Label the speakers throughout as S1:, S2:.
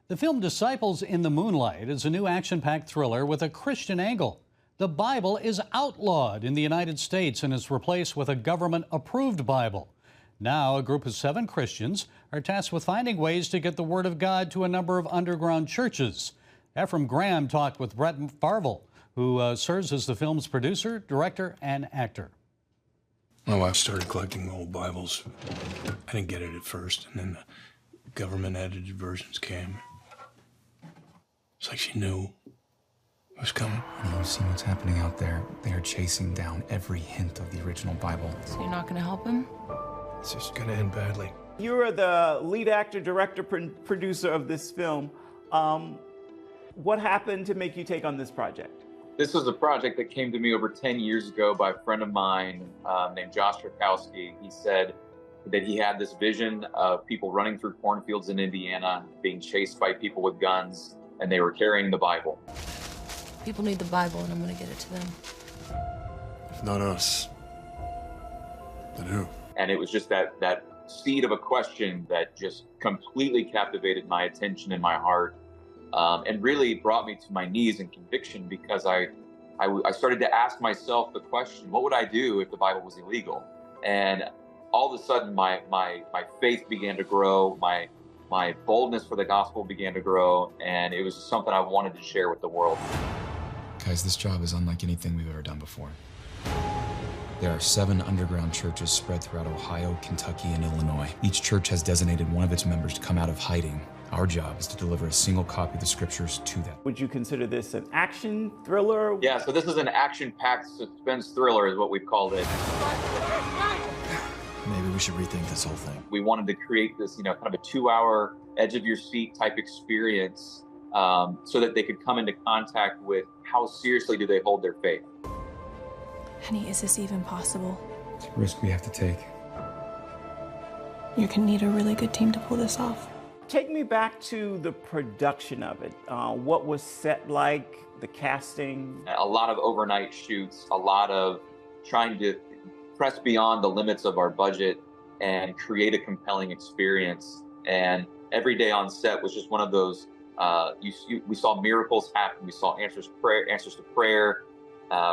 S1: The film Disciples in the Moonlight is a new action-packed thriller with a Christian angle. The Bible is outlawed in the United States and is replaced with a government-approved Bible. Now, a group of 7 Christians are tasked with finding ways to get the Word of God to a number of underground churches. Ephraim Graham talked with Brett Farvel, who serves as the film's producer, director, and actor.
S2: My wife started collecting old Bibles. I didn't get it at first, and then the government-edited versions came. It's like she knew it was coming.
S3: Have you seen what's happening out there? They are chasing down every hint of the original Bible.
S4: So you're not going to help him?
S2: It's just gonna end badly.
S5: You are the lead actor, director, producer of this film. What happened to make you take on this project?
S6: This was a project that came to me over 10 years ago by a friend of mine named Josh Rakowski. He said that he had this vision of people running through cornfields in Indiana, being chased by people with guns, and they were carrying the Bible.
S4: People need the Bible, and I'm going to get it to them.
S2: If not us, then who?
S6: And it was just that seed of a question that just completely captivated my attention and my heart, and really brought me to my knees in conviction, because I started to ask myself the question, what would I do if the Bible was illegal? And all of a sudden, my faith began to grow, my boldness for the gospel began to grow, and it was something I wanted to share with the world.
S3: Guys, this job is unlike anything we've ever done before. There are 7 underground churches spread throughout Ohio, Kentucky, and Illinois. Each church has designated one of its members to come out of hiding. Our job is to deliver a single copy of the scriptures to them.
S5: Would you consider this an action thriller?
S6: Yeah, so this is an action-packed suspense thriller is what we've called it.
S7: Maybe we should rethink this whole thing.
S6: We wanted to create this, kind of a 2-hour edge-of-your-seat type experience, so that they could come into contact with how seriously do they hold their faith.
S8: Honey, is this even possible?
S3: It's a risk we have to take.
S8: You're gonna need a really good team to pull this off.
S5: Take me back to the production of it. What was set like, the casting?
S6: A lot of overnight shoots, a lot of trying to press beyond the limits of our budget and create a compelling experience. And every day on set was just one of those, we saw miracles happen. We saw answers to prayer.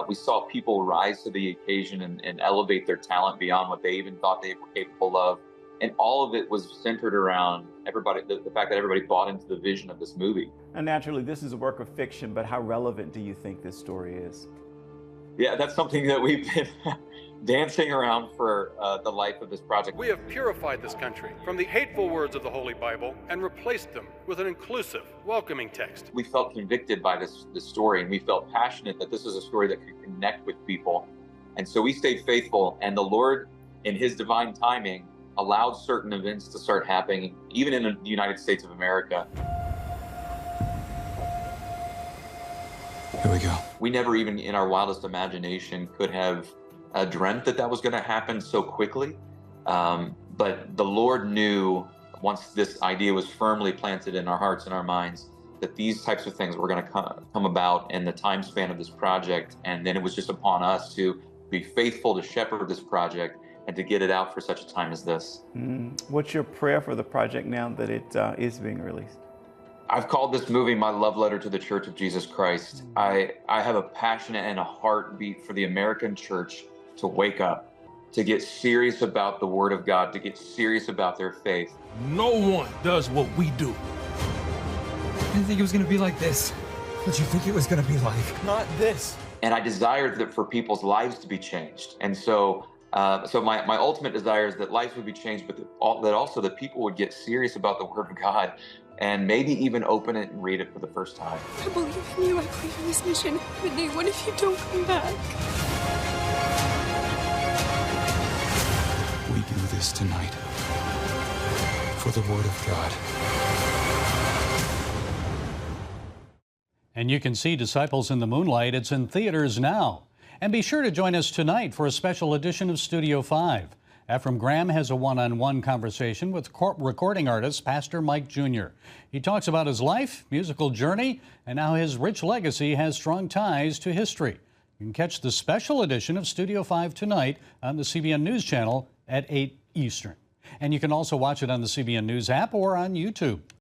S6: We saw people rise to the occasion and elevate their talent beyond what they even thought they were capable of. And all of it was centered around everybody, the fact that everybody bought into the vision of this movie.
S5: And naturally, this is a work of fiction, but how relevant do you think this story is?
S6: Yeah, that's something that we've been dancing around for the life of this project.
S9: We have purified this country from the hateful words of the Holy Bible and replaced them with an inclusive, welcoming text.
S6: We felt convicted by this story, and we felt passionate that this is a story that could connect with people. And so we stayed faithful, and the Lord, in His divine timing, allowed certain events to start happening, even in the United States of America.
S3: Here we go.
S6: We never even in our wildest imagination could have dreamt that was going to happen so quickly. But the Lord knew, once this idea was firmly planted in our hearts and our minds, that these types of things were going to come about in the time span of this project. And then it was just upon us to be faithful to shepherd this project and to get it out for such a time as this.
S5: What's your prayer for the project now that it is being released?
S6: I've called this movie my love letter to the Church of Jesus Christ. I have a passion and a heartbeat for the American church to wake up, to get serious about the Word of God, to get serious about their faith.
S7: No one does what we do.
S3: I didn't think it was going to be like this. What'd you think it was going to be like?
S7: Not this.
S6: And I desired that for people's lives to be changed. And so my ultimate desire is that lives would be changed, but that also that people would get serious about the Word of God and maybe even open it and read it for the first time.
S8: I believe in you. I believe in this mission. But what if you don't come back?
S3: We do this tonight for the Word of God.
S1: And you can see Disciples in the Moonlight. It's in theaters now. And be sure to join us tonight for a special edition of Studio 5. Ephraim Graham has a one-on-one conversation with recording artist Pastor Mike Jr. He talks about his life, musical journey, and how his rich legacy has strong ties to history. You can catch the special edition of Studio 5 tonight on the CBN News Channel at 8 Eastern. And you can also watch it on the CBN News app or on YouTube.